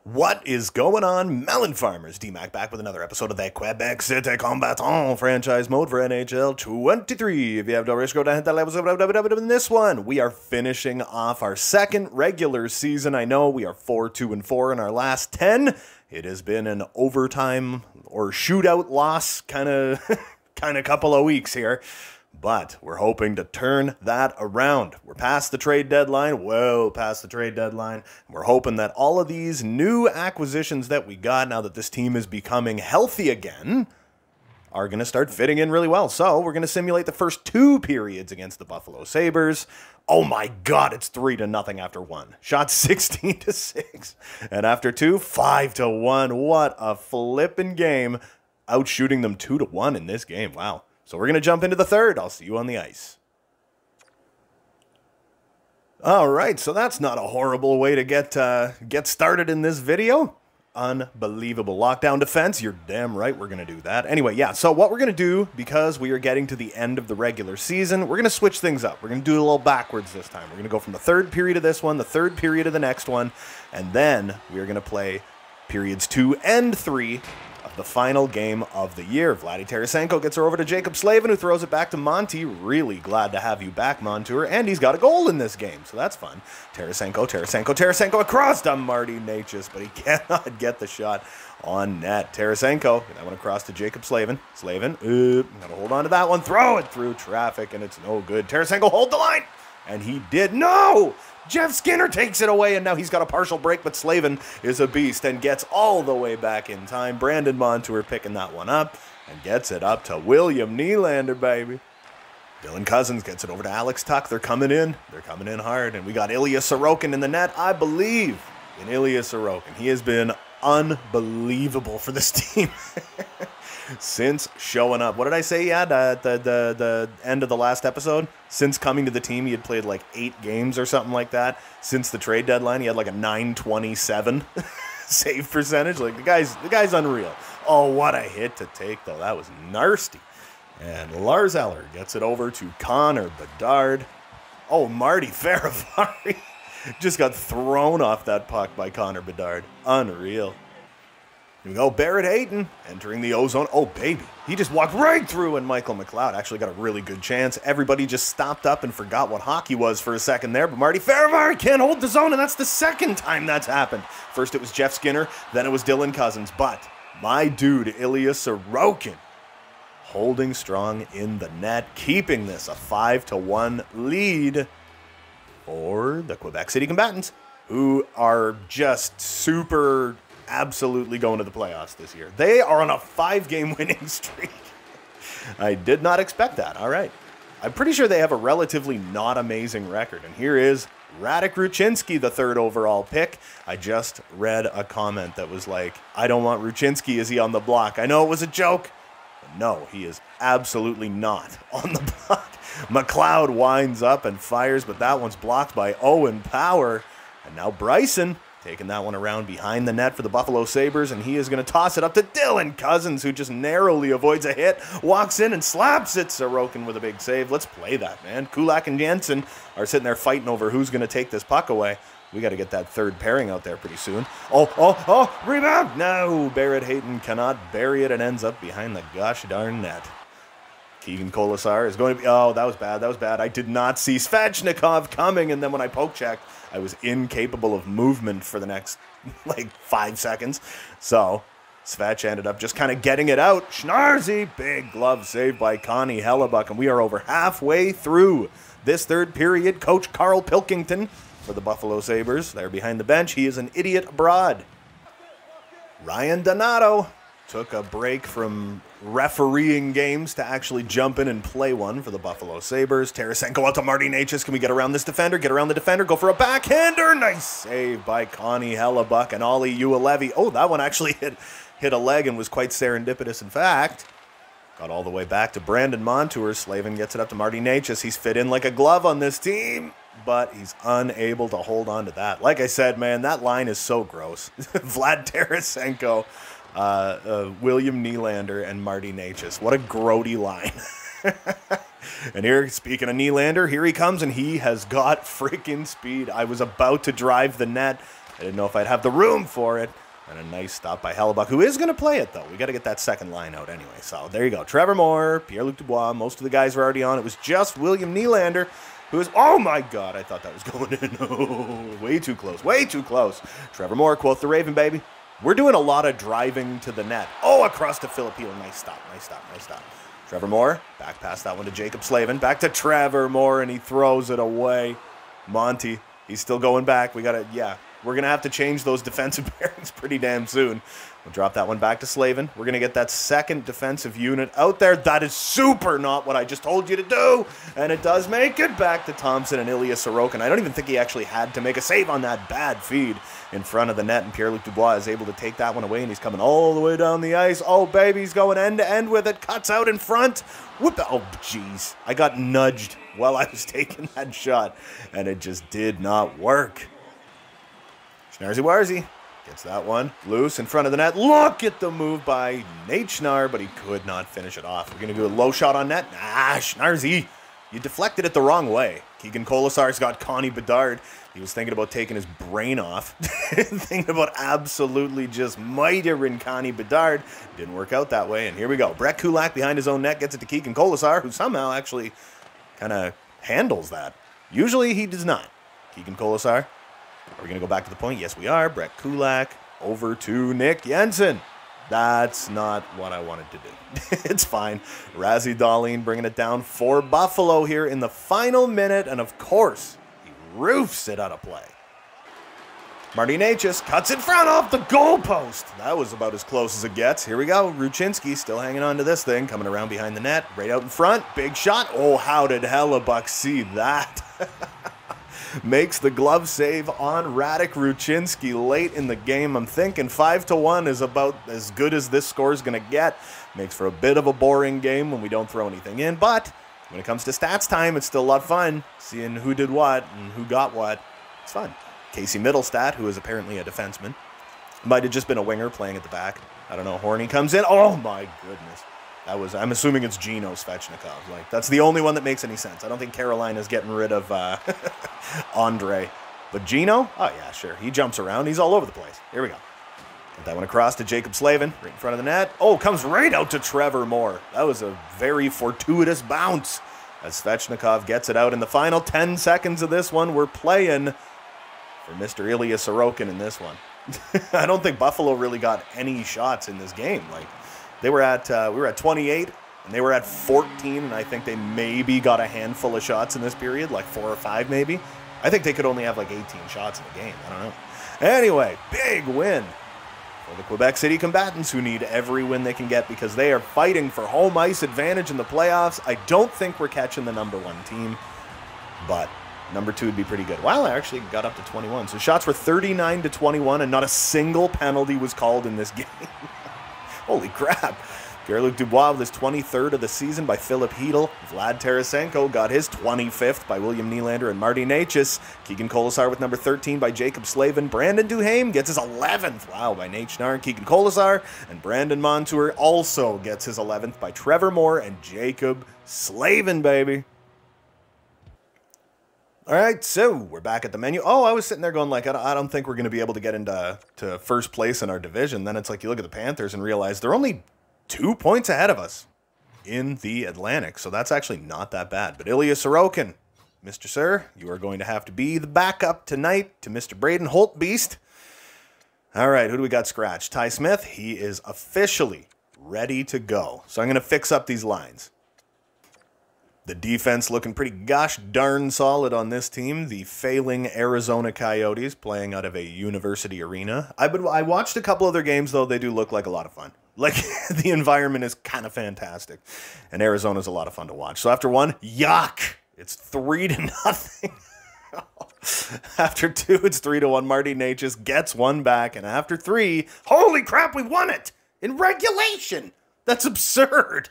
What is going on, melon farmers? D-Mac back with another episode of the Quebec City Combatant franchise mode for NHL 23. If you have already go down hit that level in this one, we are finishing off our second regular season. I know we are 4-2-4 in our last 10. It has been an overtime or shootout loss kind of couple of weeks here. But we're hoping to turn that around. We're past the trade deadline, well past the trade deadline. We're hoping that all of these new acquisitions that we got, now that this team is becoming healthy again, are going to start fitting in really well. So we're going to simulate the first two periods against the Buffalo Sabres. Oh my God, it's 3-0 after one. Shot 16-6. And after two, 5-1. What a flippin' game. Outshooting them 2-1 in this game. Wow. So we're going to jump into the third. I'll see you on the ice. All right, so that's not a horrible way to get started in this video. Unbelievable. Lockdown defense. You're damn right we're going to do that. Anyway, yeah, so what we're going to do, because we are getting to the end of the regular season, we're going to switch things up. We're going to do it a little backwards this time. We're going to go from the third period of this one, the third period of the next one, and then we are going to play periods 2 and 3 of the final game of the year. Vladdy Tarasenko gets her over to Jacob Slavin, who throws it back to Monty. Really glad to have you back, Montour. And he's got a goal in this game, so that's fun. Tarasenko across to Marty Necas, but he cannot get the shot on net. Tarasenko, that one across to Jacob Slavin. Slavin, gotta hold on to that one. Throw it through traffic, and it's no good. Tarasenko, hold the line! And he did. No! Jeff Skinner takes it away, and now he's got a partial break, but Slavin is a beast and gets all the way back in time. Brandon Montour picking that one up and gets it up to William Nylander, baby. Dylan Cousins gets it over to Alex Tuch. They're coming in. They're coming in hard, and we got Ilya Sorokin in the net. I believe in Ilya Sorokin. He has been unbelievable for this team since showing up. What did I say? Yeah, the end of the last episode. Since coming to the team, he had played like 8 games or something like that. Since the trade deadline, he had like a .927 save percentage. Like the guy's unreal. Oh, what a hit to take though. That was nasty. And Lars Eller gets it over to Connor Bedard. Oh, Marty Faravari just got thrown off that puck by Connor Bedard. Unreal. Here we go, Barrett Hayton entering the ozone. Oh, baby. He just walked right through, and Michael McLeod actually got a really good chance. Everybody just stopped up and forgot what hockey was for a second there, but Marty Faravari can't hold the zone, and that's the second time that's happened. First it was Jeff Skinner, then it was Dylan Cousins, but my dude, Ilya Sorokin, holding strong in the net, keeping this a 5-1 lead for the Quebec City Combatants, who are just super absolutely going to the playoffs this year. They are on a 5-game winning streak. I did not expect that. All right. I'm pretty sure they have a relatively not amazing record. And here is Radek Ruchinski, the 3rd overall pick. I just read a comment that was like, I don't want Ruchinski. Is he on the block? I know it was a joke. But no, he is absolutely not on the block. McLeod winds up and fires, but that one's blocked by Owen Power. And now Bryson taking that one around behind the net for the Buffalo Sabres, and he is going to toss it up to Dylan Cousins, who just narrowly avoids a hit, walks in and slaps it. Sorokin with a big save. Let's play that, man. Kulak and Jensen are sitting there fighting over who's going to take this puck away. We got to get that third pairing out there pretty soon. Oh, rebound! No, Barrett Hayton cannot bury it and ends up behind the gosh darn net. Keegan Colasar is going to be... Oh, that was bad. I did not see Svechnikov coming, and then when I poke checked, I was incapable of movement for the next, 5 seconds. So, Svech ended up just kind of getting it out. Schnarzy, big glove save by Connie Hellebuck, and we are over halfway through this third period. Coach Carl Pilkington for the Buffalo Sabres. There behind the bench, he is an idiot abroad. Ryan Donato took a break from refereeing games to actually jump in and play one for the Buffalo Sabres. Tarasenko out to Marty Necas. Can we get around this defender? Get around the defender. Go for a backhander. Nice save by Connie Hellebuck and Ollie Uelevi. Oh, that one actually hit a leg and was quite serendipitous, in fact. Got all the way back to Brandon Montour. Slavin gets it up to Marty Necas. He's fit in like a glove on this team, but he's unable to hold on to that. Like I said, man, that line is so gross. Vlad Tarasenko, William Nylander, and Marty Necas. What a grody line. And here, speaking of Nylander, here he comes, and he has got freaking speed. I was about to drive the net, I didn't know if I'd have the room for it. And a nice stop by Hellebuck, who is going to play it, though. We got to get that second line out anyway. So there you go. Trevor Moore, Pierre-Luc Dubois. Most of the guys were already on. It was just William Nylander, who is, oh my God, I thought that was going in. Oh, way too close. Way too close. Trevor Moore, quote the Raven, baby. We're doing a lot of driving to the net. Oh, across to Philip Heel. Nice stop. Nice stop. Nice stop. Trevor Moore, back past that one to Jacob Slavin. Back to Trevor Moore, and he throws it away. Monty, he's still going back. We got to, yeah. We're going to have to change those defensive pairings pretty damn soon. We'll drop that one back to Slavin. We're going to get that second defensive unit out there. That is super not what I just told you to do. And it does make it back to Thompson and Ilya Sorokin. I don't even think he actually had to make a save on that bad feed in front of the net. And Pierre-Luc Dubois is able to take that one away. And he's coming all the way down the ice. Oh, baby, he's going end-to-end with it. Cuts out in front. Whoop. Oh, jeez. I got nudged while I was taking that shot. And it just did not work. Schnarzy Warzy gets that one loose in front of the net. Look at the move by Nate Schnarr, but he could not finish it off. We're going to do a low shot on net. Ah, Schnarzy, you deflected it the wrong way. Keegan Colasar's got Connie Bedard. He was thinking about taking his brain off. Thinking about absolutely just mitering Connie Bedard. Didn't work out that way, and here we go. Brett Kulak behind his own net gets it to Keegan Colasar, who somehow actually kind of handles that. Usually he does not. Keegan Colasar. Are we going to go back to the point? Yes, we are. Brett Kulak over to Nick Jensen. That's not what I wanted to do. It's fine. Razzie Dahlin bringing it down for Buffalo here in the final minute. And, of course, he roofs it out of play. Marty Necas cuts in front off the goalpost. That was about as close as it gets. Here we go. Ruchinski still hanging on to this thing. Coming around behind the net. Right out in front. Big shot. Oh, how did Hellebuck see that? Makes the glove save on Radek Ruchinski late in the game. I'm thinking 5-1 is about as good as this score is going to get. Makes for a bit of a boring game when we don't throw anything in. But when it comes to stats time, it's still a lot of fun. Seeing who did what and who got what. It's fun. Casey Middlestat, who is apparently a defenseman. Might have just been a winger playing at the back. I don't know. Horny comes in. Oh, my goodness. That was, I'm assuming it's Gino Svechnikov. Like, that's the only one that makes any sense. I don't think Carolina's getting rid of Andre. But Gino? Oh, yeah, sure. He jumps around. He's all over the place. Here we go. Get that one across to Jacob Slavin, right in front of the net. Oh, comes right out to Trevor Moore. That was a very fortuitous bounce as Svechnikov gets it out in the final 10 seconds of this one. We're playing for Mr. Ilya Sorokin in this one. I don't think Buffalo really got any shots in this game. Like, they were at, we were at 28, and they were at 14, and I think they maybe got a handful of shots in this period, like 4 or 5 maybe. I think they could only have like 18 shots in the game. I don't know. Anyway, big win for the Quebec City Combatants, who need every win they can get because they are fighting for home ice advantage in the playoffs. I don't think we're catching the #1 team, but #2 would be pretty good. Well, I actually got up to 21. So shots were 39-21, and not a single penalty was called in this game. Holy crap. Pierre-Luc Dubois with his 23rd of the season by Philip Hedl. Vlad Tarasenko got his 25th by William Nylander and Marty Necas. Keegan Colasar with number 13 by Jacob Slavin. Brandon Duhaime gets his 11th, wow, by Nate Schnarr and Keegan Colasar. And Brandon Montour also gets his 11th by Trevor Moore and Jacob Slavin, baby. All right, so we're back at the menu. Oh, I was sitting there going like, I don't think we're going to be able to get into first place in our division. Then it's like you look at the Panthers and realize they're only 2 points ahead of us in the Atlantic. So that's actually not that bad. But Ilya Sorokin, Mr. Sir, you are going to have to be the backup tonight to Mr. Braden Holtbeast. All right, who do we got scratched? Ty Smith, he is officially ready to go. So I'm going to fix up these lines. The defense looking pretty gosh darn solid on this team. The failing Arizona Coyotes playing out of a university arena. I watched a couple of their games, though. They do look like a lot of fun. Like, the environment is kind of fantastic. And Arizona's a lot of fun to watch. So after one, yuck! It's 3-0. After 2, it's 3-1. Marty Necas gets one back. And after 3, holy crap, we won it! In regulation! That's absurd!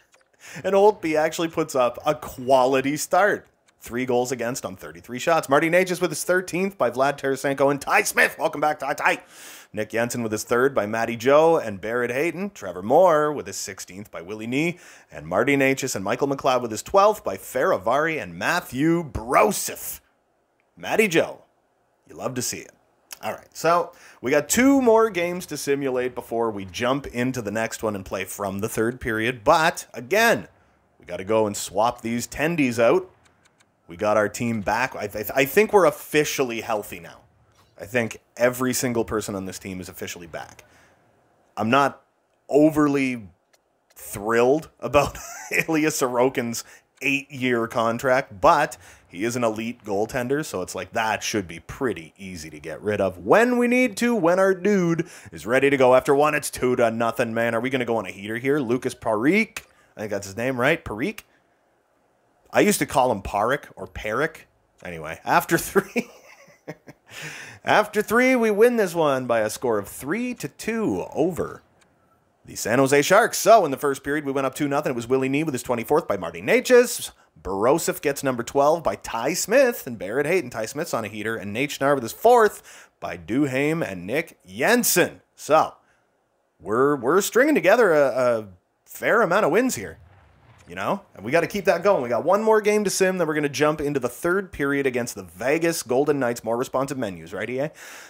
And Holtby actually puts up a quality start. 3 goals against on 33 shots. Marty Necas with his 13th by Vlad Tarasenko and Ty Smith. Welcome back, Ty. Nick Jensen with his 3rd by Matty Joe and Barrett Hayton. Trevor Moore with his 16th by Willie Nee. And Marty Necas and Michael McLeod with his 12th by Faravari and Matthew Broseph. Matty Joe. You love to see it. All right, so we got 2 more games to simulate before we jump into the next one and play from the third period. But, again, we got to go and swap these tendies out. We got our team back. I think we're officially healthy now. I think every single person on this team is officially back. I'm not overly thrilled about Ilya Sorokin's 8-year contract, but he is an elite goaltender, so it's like that should be pretty easy to get rid of when we need to, when our dude is ready to go. After 1, it's 2-0, man. Are we going to go on a heater here? Lucas Parik, I think that's his name, right? Parik? I used to call him Parik or Parik. Anyway, after 3, after 3, we win this one by a score of 3-2 over the San Jose Sharks. So in the first period, we went up 2-0. It was Willie Nee with his 24th by Marty Necas. Borosov gets number 12 by Ty Smith and Barrett Hayton. Ty Smith's on a heater. And Nate Schnarr with his 4th by Duhaime and Nick Jensen. So we're stringing together a fair amount of wins here. You know? And we got to keep that going. We got 1 more game to sim. Then we're going to jump into the third period against the Vegas Golden Knights. More responsive menus, right, EA?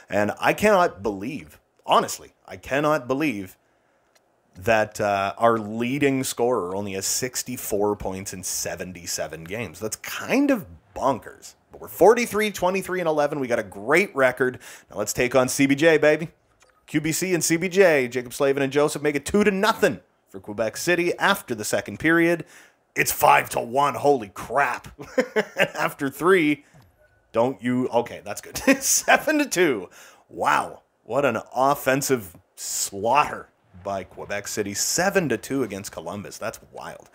And I cannot believe, honestly, I cannot believe that our leading scorer only has 64 points in 77 games. That's kind of bonkers. But we're 43, 23, and 11. We got a great record. Now let's take on CBJ, baby. QBC and CBJ, Jacob Slavin and Joseph make it 2-0 for Quebec City after the second period. It's 5-1. Holy crap. After 3, don't you... Okay, that's good. 7-2. Wow. What an offensive slaughter by Quebec City. 7-2 against Columbus. That's wild.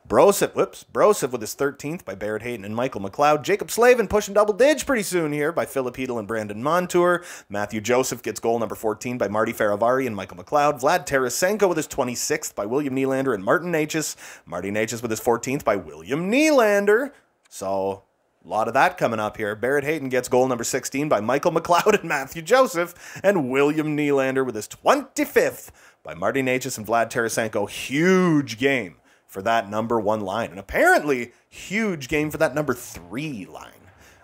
Broseph with his 13th by Barrett Hayton and Michael McLeod. Jacob Slavin pushing double digits pretty soon here by Philip Hedl and Brandon Montour. Matthew Joseph gets goal number 14 by Marty Faravari and Michael McLeod. Vlad Tarasenko with his 26th by William Nylander and Martin Necas. Marty Necas with his 14th by William Nylander. So a lot of that coming up here. Barrett Hayton gets goal number 16 by Michael McLeod and Matthew Joseph. And William Nylander with his 25th by Marty Necas and Vlad Tarasenko. Huge game for that number 1 line. And apparently, huge game for that number 3 line.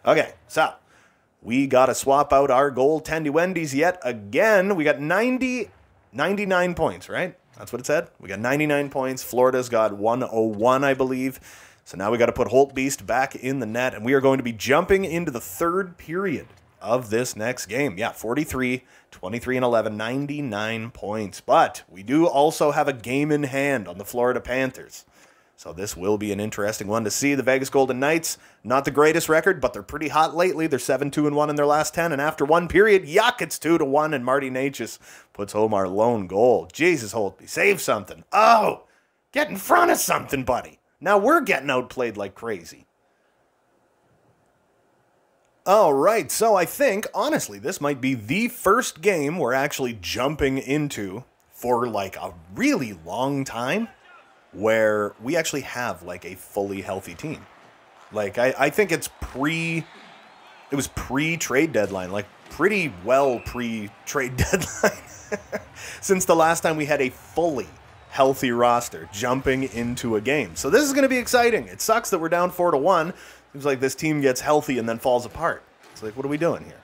Okay, so we got to swap out our goaltendy Wendy's yet again. We got 99 points, right? That's what it said. We got 99 points. Florida's got 101, I believe. So now we got to put Holtbeast back in the net. And we are going to be jumping into the third period of this next game. Yeah, 43, 23, and 11, 99 points. But we do also have a game in hand on the Florida Panthers. So this will be an interesting one to see. The Vegas Golden Knights, not the greatest record, but they're pretty hot lately. They're 7-2-1 in their last 10. And after 1 period, yuck, it's 2-1. And Marty Necas puts home our lone goal. Jesus, Holtby, save something. Oh, get in front of something, buddy. Now we're getting outplayed like crazy. All right, so I think, honestly, this might be the first game we're actually jumping into for, like, a really long time where we actually have, like, a fully healthy team. Like, I think it was pre-trade deadline, like, pretty well pre-trade deadline. Since the last time we had a fully healthy roster jumping into a game. So this is going to be exciting. It sucks that we're down 4-1. Seems like this team gets healthy and then falls apart. It's like, what are we doing here?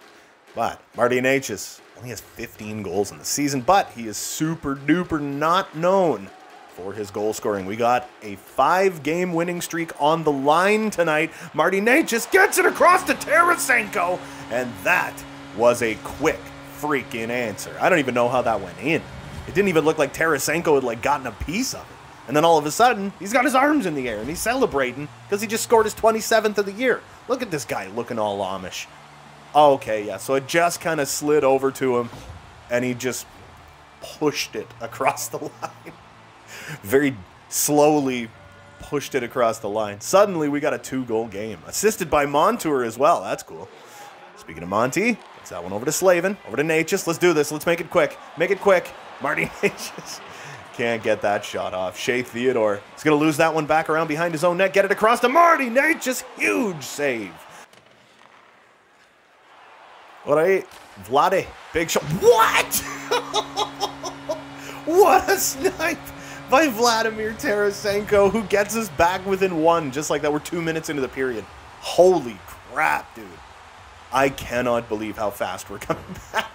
But Marty Necas only has 15 goals in the season, but he is super duper not known for his goal scoring. We got a 5-game winning streak on the line tonight. Marty Necas gets it across to Tarasenko, and that was a quick freaking answer. I don't even know how that went in. It didn't even look like Tarasenko had, like, gotten a piece of it. And then all of a sudden, he's got his arms in the air and he's celebrating because he just scored his 27th of the year. Look at this guy looking all Amish. Okay, yeah, so it just kind of slid over to him and he just pushed it across the line. Very slowly pushed it across the line. Suddenly, we got a 2-goal game. Assisted by Montour as well. That's cool. Speaking of Monty, it's that one over to Slavin, over to Necas. Let's do this. Let's make it quick. Make it quick. Marty Necas. Can't get that shot off. Shea Theodore is going to lose that one back around behind his own net. Get it across to Marty Necas. Huge save. All right. Vlade. Big shot. What? What a snipe by Vladimir Tarasenko, who gets us back within 1, just like that. We're 2 minutes into the period. Holy crap, dude. I cannot believe how fast we're coming back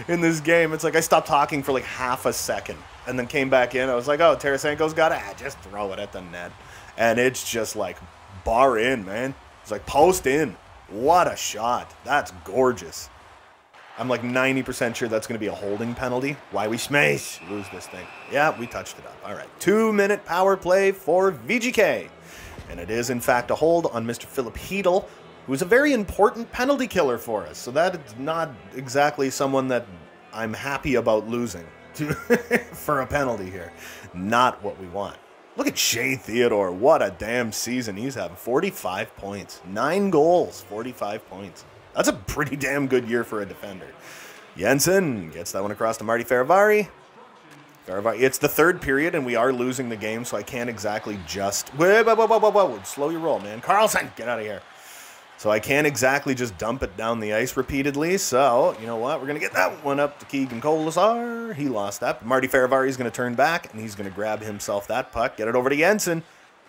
in this game. It's like I stopped talking for like half a second and then came back in. I was like, oh, Tarasenko's got it. Just throw it at the net. And it's just like bar in, man. It's like post in. What a shot. That's gorgeous. I'm like 90% sure that's going to be a holding penalty. Why we smash lose this thing. Yeah, we touched it up. All right. 2-minute power play for VGK. And it is, in fact, a hold on Mr. Philip Hedl, who is a very important penalty killer for us. So that is not exactly someone that I'm happy about losing to for a penalty here. Not what we want. Look at Shea Theodore. What a damn season he's having. 45 points. 9 goals. 45 points. That's a pretty damn good year for a defender. Jensen gets that one across to Marty Faravari. It's the third period, and we are losing the game, so I can't exactly just... Whoa. Slow your roll, man. Carlson, get out of here. So I can't exactly just dump it down the ice repeatedly. So, you know what? We're going to get that one up to Keegan Colasar. He lost that. Marty Faravari is going to turn back, and he's going to grab himself that puck. Get it over to Jensen.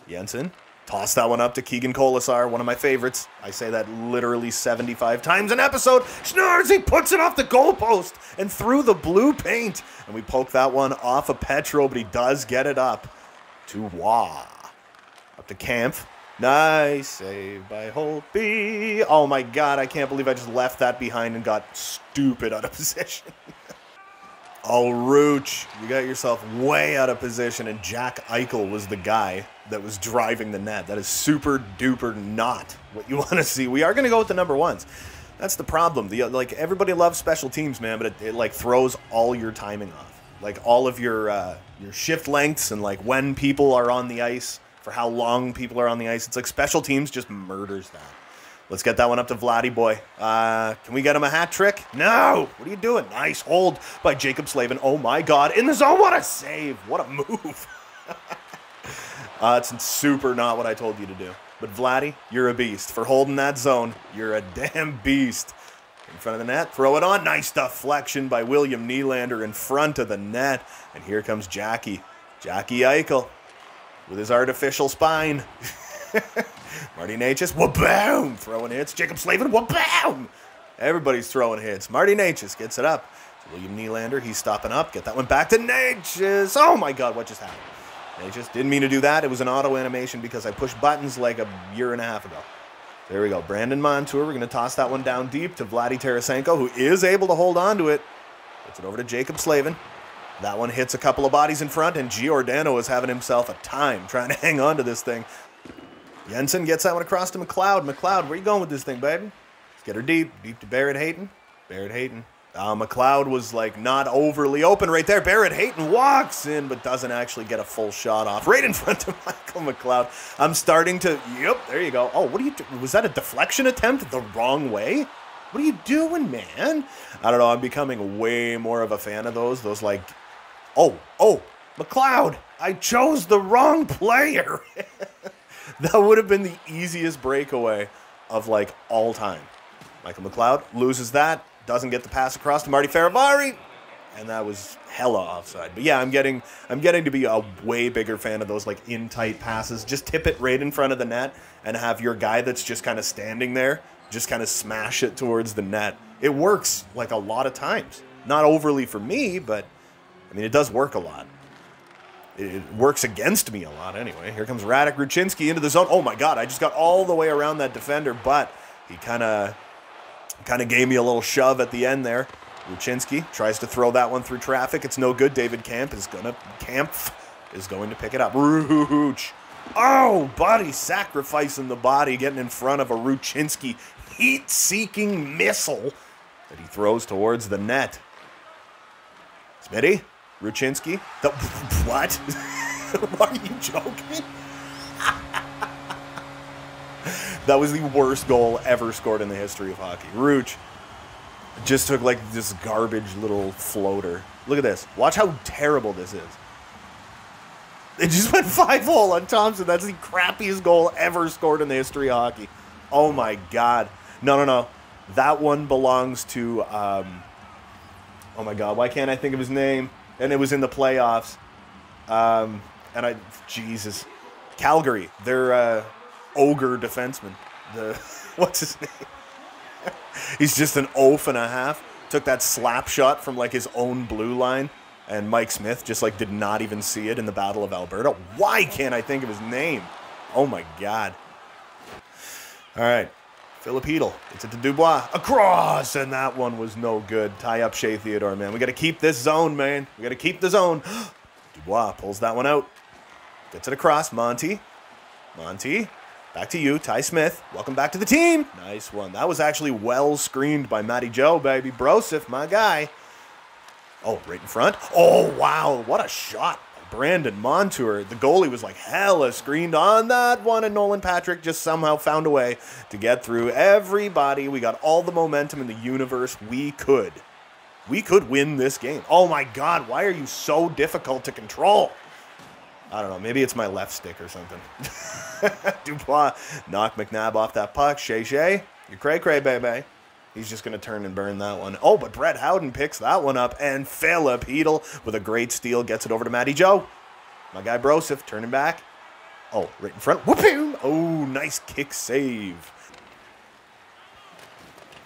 Jensen, toss that one up to Keegan Colasar, one of my favorites. I say that literally 75 times an episode. Schnars, he puts it off the goalpost and through the blue paint. And we poke that one off of Petro, but he does get it up to Wah. Up to Kampf. Nice save by Holtby. Oh my god, I can't believe I just left that behind and got stupid out of position. Oh, Rooch, you got yourself way out of position, and Jack Eichel was the guy that was driving the net. That is super duper not what you want to see. We are going to go with the number ones. That's the problem. Like, everybody loves special teams, man, but it like throws all your timing off. Like all of your shift lengths and like when people are on the ice, for how long people are on the ice. It's like special teams just murders that. Let's get that one up to Vladdy boy. Can we get him a hat trick? No! What are you doing? Nice hold by Jacob Slavin. Oh my god, in the zone, what a save! What a move! It's super not what I told you to do. But Vladdy, you're a beast. For holding that zone, you're a damn beast. In front of the net, throw it on. Nice deflection by William Nylander in front of the net. And here comes Jackie Eichel with his artificial spine. Marty Necas, wha-boom! Throwing hits. Jacob Slavin, wha-boom! Everybody's throwing hits. Marty Necas gets it up. William Nylander, he's stopping up. Get that one back to Necas. Oh my god, what just happened? Necas didn't mean to do that. It was an auto animation because I pushed buttons like a year and a half ago. There we go. Brandon Montour. We're going to toss that one down deep to Vladdy Tarasenko, who is able to hold on to it. Gets it over to Jacob Slavin. That one hits a couple of bodies in front, and Giordano is having himself a time trying to hang on to this thing. Jensen gets that one across to McLeod. McLeod, where you going with this thing, baby? Let's get her deep. Deep to Barrett Hayton. Barrett Hayton. McLeod was like not overly open right there. Barrett Hayton walks in, but doesn't actually get a full shot off. Right in front of Michael McLeod. I'm starting to, yep, there you go. Oh, what are you doing? Was that a deflection attempt the wrong way? What are you doing, man? I don't know. I'm becoming way more of a fan of those. Those like, oh, McLeod, I chose the wrong player. That would have been the easiest breakaway of like all time. Michael McLeod loses that. Doesn't get the pass across to Marty Faravari, and that was hella offside. But yeah, I'm getting to be a way bigger fan of those like in tight passes. Just tip it right in front of the net and have your guy that's just kind of standing there just kind of smash it towards the net. It works like a lot of times. Not overly for me, but I mean it does work a lot. It works against me a lot anyway. Here comes Radek Ruchinski into the zone. Oh my god, I just got all the way around that defender, but he kind of gave me a little shove at the end there. Ruchinski tries to throw that one through traffic. It's no good. David Kampf is going to pick it up. Ruch. Oh, buddy, sacrificing the body, getting in front of a Ruchinski heat-seeking missile that he throws towards the net. Smitty, Ruchinski. What? Are you joking? That was the worst goal ever scored in the history of hockey. Ruch just took like this garbage little floater. Look at this. Watch how terrible this is. It just went 5-hole on Thompson. That's the crappiest goal ever scored in the history of hockey. Oh my god. No. That one belongs to, oh my god, why can't I think of his name? And it was in the playoffs. Jesus. Calgary. They're, ogre defenseman. What's his name? He's just an oaf and a half. Took that slap shot from like his own blue line, and Mike Smith just like did not even see it in the Battle of Alberta. Why can't I think of his name? Oh my God. All right. Philip Hedl gets it to Dubois. Across, and that one was no good. Tie up Shea Theodore, man. We got to keep this zone, man. We got to keep the zone. Dubois pulls that one out. Gets it across. Monty. Back to you, Ty Smith. Welcome back to the team. Nice one. That was actually well screened by Matty Joe, baby. Broseph, my guy. Oh, right in front. Oh, wow. What a shot. Brandon Montour. The goalie was like hella screened on that one, and Nolan Patrick just somehow found a way to get through everybody. We got all the momentum in the universe. We could win this game. Oh my God, why are you so difficult to control? I don't know, maybe it's my left stick or something. Dubois knock McNabb off that puck. Shea, you're cray, baby. He's just going to turn and burn that one. Oh, but Brett Howden picks that one up, and Philip Hedl with a great steal gets it over to Matty Joe. My guy Broseph turning back. Oh, right in front. Whoop-him! Oh, nice kick save.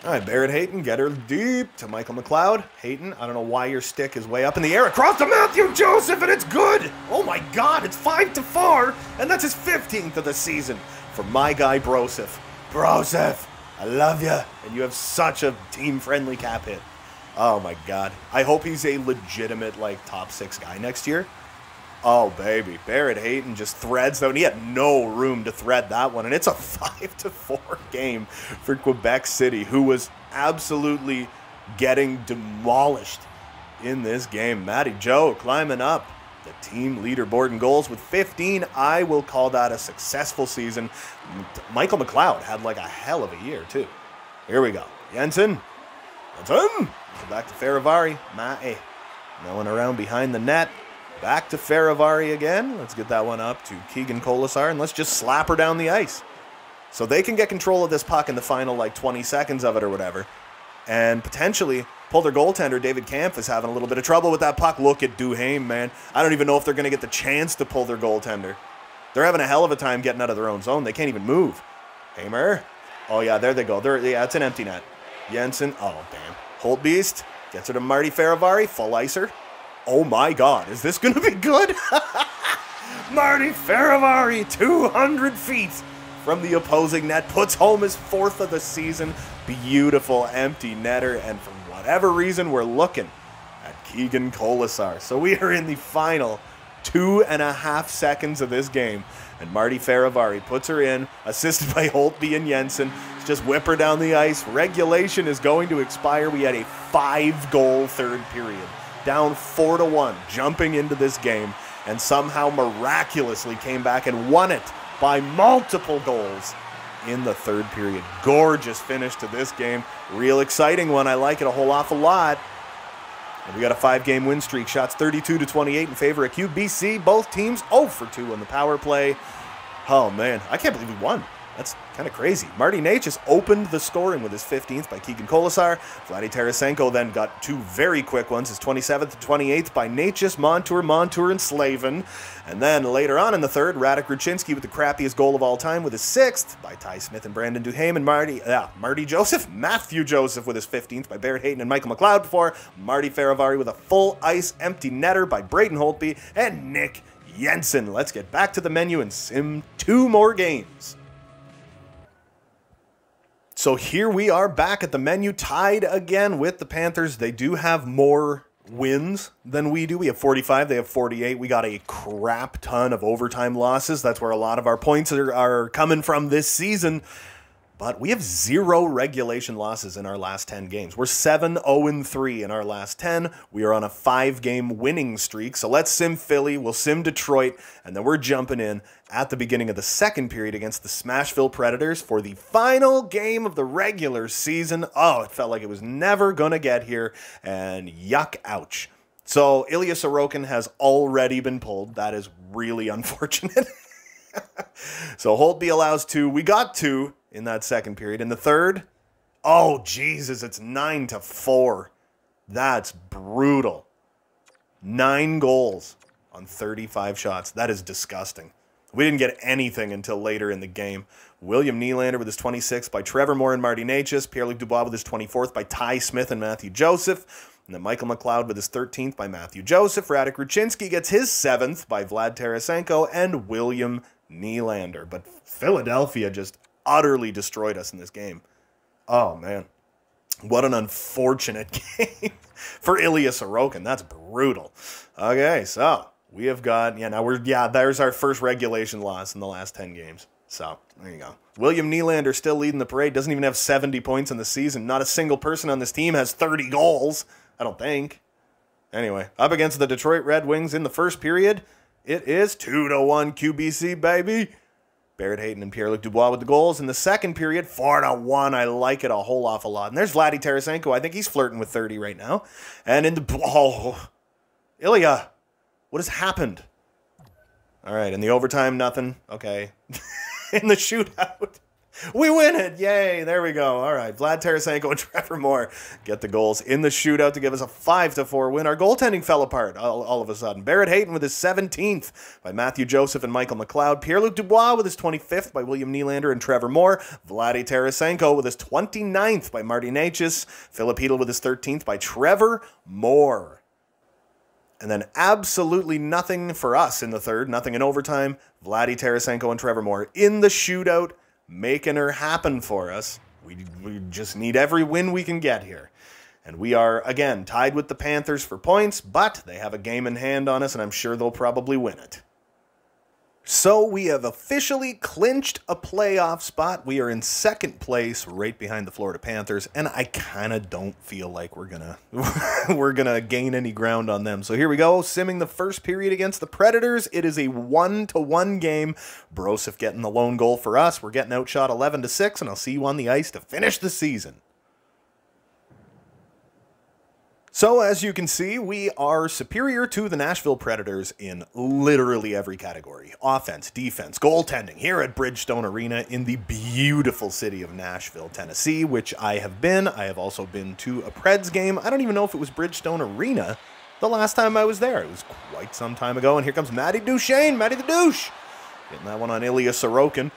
All right, Barrett Hayton, get her deep to Michael McLeod. Hayton, I don't know why your stick is way up in the air. Across to Matthew Joseph, and it's good! Oh my God, it's 5-4, and that's his 15th of the season for my guy Broseph. Broseph! I love you, and you have such a team-friendly cap hit. Oh, my God. I hope he's a legitimate, like, top 6 guy next year. Oh, baby. Barrett Hayton just threads, though, and he had no room to thread that one. And it's a 5-4 game for Quebec City, who was absolutely getting demolished in this game. Matty Joe climbing up the team leaderboard in goals with 15. I will call that a successful season. Michael McLeod had like a hell of a year, too. Here we go. Jensen. Back to Faravari. Mae. No one around behind the net. Back to Faravari again. Let's get that one up to Keegan Colasar, and let's just slap her down the ice. So they can get control of this puck in the final like 20 seconds of it or whatever, and potentially pull their goaltender. David Kampf is having a little bit of trouble with that puck. Look at Duhaime, man. I don't even know if they're going to get the chance to pull their goaltender. They're having a hell of a time getting out of their own zone. They can't even move. Hamer. Oh, yeah, there they go. Yeah, it's an empty net. Jensen. Oh, damn. Holtbeast gets her to Marty Faravari. Full icer. Oh, my God. Is this going to be good? Marty Faravari, 200 feet from the opposing net. Puts home his 4th of the season. Beautiful empty netter. And for whatever reason, we're looking at Keegan Colasar. So we are in the final 2.5 seconds of this game. And Marty Faravari puts her in, assisted by Holtby and Jensen. Just whip her down the ice. Regulation is going to expire. We had a 5-goal third period. Down 4-1, jumping into this game, and somehow miraculously came back and won it by multiple goals in the third period. Gorgeous finish to this game. Real exciting one. I like it a whole awful lot. And we got a 5-game win streak. Shots 32-28 in favor of QBC. Both teams 0-for-2 on the power play. Oh, man. I can't believe we won. That's kind of crazy. Marty Nate just opened the scoring with his 15th by Keegan Colasar. Vladdy Tarasenko then got 2 very quick ones, his 27th and 28th by Natchez, Montour, and Slavin. And then later on in the third, Radek Ruchinski with the crappiest goal of all time with his 6th by Ty Smith and Brandon Duhaime. And Matthew Joseph with his 15th by Barrett Hayton and Michael McLeod before Marty Faravari with a full ice empty netter by Braden Holtby and Nick Jensen. Let's get back to the menu and sim 2 more games. So here we are back at the menu, tied again with the Panthers. They do have more wins than we do. We have 45, they have 48. We got a crap ton of overtime losses. That's where a lot of our points are coming from this season. But we have 0 regulation losses in our last 10 games. We're 7-0-3 in our last 10. We are on a 5-game winning streak. So let's sim Philly, we'll sim Detroit, and then we're jumping in at the beginning of the second period against the Smashville Predators for the final game of the regular season. Oh, it felt like it was never going to get here, and yuck, ouch. So Ilya Sorokin has already been pulled. That is really unfortunate. So Holtby allows 2. We got 2 in that second period. In the third, oh, Jesus, it's 9-4. That's brutal. 9 goals on 35 shots. That is disgusting. We didn't get anything until later in the game. William Nylander with his 26th by Trevor Moore and Marty Necas. Pierre-Luc Dubois with his 24th by Ty Smith and Matthew Joseph. And then Michael McLeod with his 13th by Matthew Joseph. Radek Ruchinski gets his 7th by Vlad Tarasenko and William Nylander. But Philadelphia just utterly destroyed us in this game. Oh, man. What an unfortunate game for Ilya Sorokin. That's brutal. Okay, so we have got, there's our first regulation loss in the last 10 games. So, there you go. William Nylander still leading the parade. Doesn't even have 70 points in the season. Not a single person on this team has 30 goals. I don't think. Anyway, up against the Detroit Red Wings in the first period, it is 2-1 QBC, baby. Barrett Hayton and Pierre-Luc Dubois with the goals. In the second period, 4-1. I like it a whole awful lot. And there's Vladdy Tarasenko. I think he's flirting with 30 right now. And in the... Ilya, what has happened? All right, in the overtime, nothing. Okay. In the shootout, we win it. Yay, there we go. All right, Vlad Tarasenko and Trevor Moore get the goals in the shootout to give us a 5-4 win. Our goaltending fell apart all of a sudden. Barrett Hayton with his 17th by Matthew Joseph and Michael McLeod. Pierre-Luc Dubois with his 25th by William Nylander and Trevor Moore. Vladdy Tarasenko with his 29th by Marty Necas. Filip Chytil with his 13th by Trevor Moore. And then absolutely nothing for us in the third. Nothing in overtime. Vladdy Tarasenko and Trevor Moore in the shootout, making her happen for us. We just need every win we can get here. And we are, again, tied with the Panthers for points, but they have a game in hand on us, and I'm sure they'll probably win it. So we have officially clinched a playoff spot. We are in second place, right behind the Florida Panthers, and I kind of don't feel like we're gonna gain any ground on them. So here we go, simming the first period against the Predators. It is a 1-1 game. Broseph getting the lone goal for us. We're getting outshot 11-6, and I'll see you on the ice to finish the season. So, as you can see, we are superior to the Nashville Predators in literally every category. Offense, defense, goaltending, here at Bridgestone Arena in the beautiful city of Nashville, Tennessee, which I have been. I have also been to a Preds game. I don't even know if it was Bridgestone Arena the last time I was there. It was quite some time ago, and here comes Matty Duchene, Matty the Douche, getting that one on Ilya Sorokin,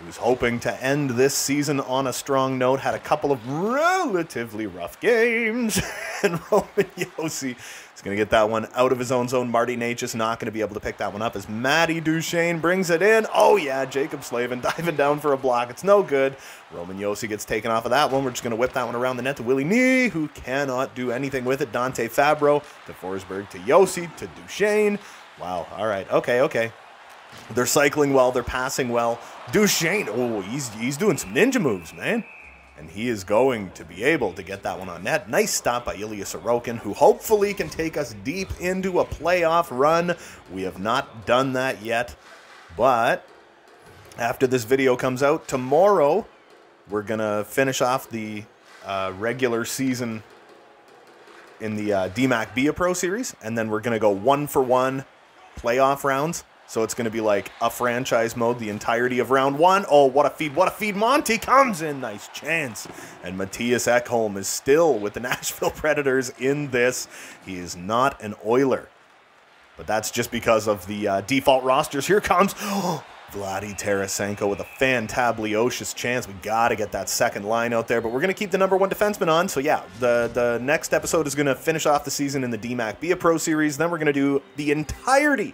who's hoping to end this season on a strong note. Had a couple of relatively rough games. And Roman Josi is going to get that one out of his own zone. Marty Necas not going to be able to pick that one up as Matty Duchene brings it in. Oh, yeah, Jacob Slavin diving down for a block. It's no good. Roman Josi gets taken off of that one. We're just going to whip that one around the net to Willie Nee, who cannot do anything with it. Dante Fabro to Forsberg to Josi to Duchene. Wow, all right, okay. They're cycling well. They're passing well. Duchene, oh, he's doing some ninja moves, man. And he is going to be able to get that one on net. Nice stop by Ilya Sorokin, who hopefully can take us deep into a playoff run. We have not done that yet. But after this video comes out, tomorrow we're going to finish off the regular season in the DMAC Be a Pro series. And then we're going to go 1-for-1 playoff rounds. So it's going to be like a franchise mode the entirety of round one. Oh, what a feed. Monty comes in. Nice chance. And Matthias Ekholm is still with the Nashville Predators in this. He is not an Oiler. But that's just because of the default rosters. Here comes Vladdy Tarasenko with a fantablicious chance. We got to get that second line out there. But we're going to keep the number one defenseman on. So yeah, the next episode is going to finish off the season in the DMAC Be a Pro series. Then we're going to do the entirety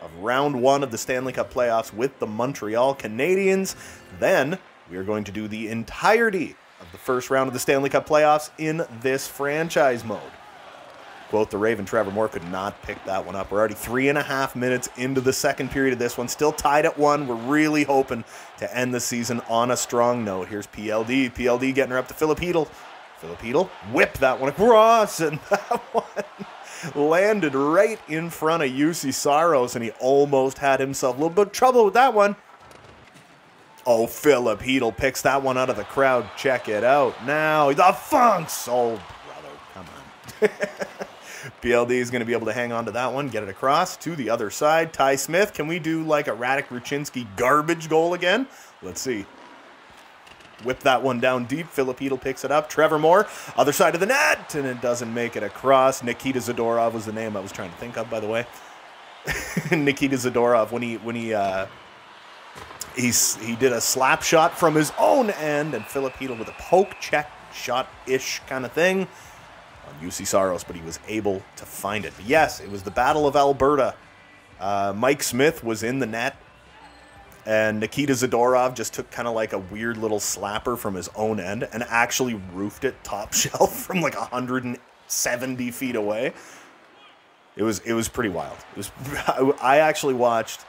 of round one of the Stanley Cup Playoffs with the Montreal Canadiens. Then we are going to do the entirety of the first round of the Stanley Cup Playoffs in this franchise mode. Quote the Raven, Trevor Moore could not pick that one up. We're already 3.5 minutes into the second period of this one. Still tied at 1. We're really hoping to end the season on a strong note. Here's PLD. PLD getting her up to Filip Chytil. Filip Chytil whipped that one across, and that one landed right in front of UC Saros, and he almost had himself a little bit of trouble with that one. Oh, Filip Chytil picks that one out of the crowd. Check it out. Now, the Funks. Oh, brother, come on. PLD is going to be able to hang on to that one, get it across to the other side. Ty Smith, can we do like a Radek Ruchinski garbage goal again? Let's see. Whip that one down deep. Filip Chytil picks it up. Trevor Moore, other side of the net, and it doesn't make it across. Nikita Zadorov was the name I was trying to think of, by the way. Nikita Zadorov, when he He did a slap shot from his own end, and Philip Hedl with a poke check shot-ish kind of thing on UC Saros, but he was able to find it. But yes, it was the Battle of Alberta. Mike Smith was in the net, and Nikita Zadorov just took kind of like a weird little slapper from his own end and actually roofed it top shelf from like 170 feet away. It was pretty wild. It was. I actually watched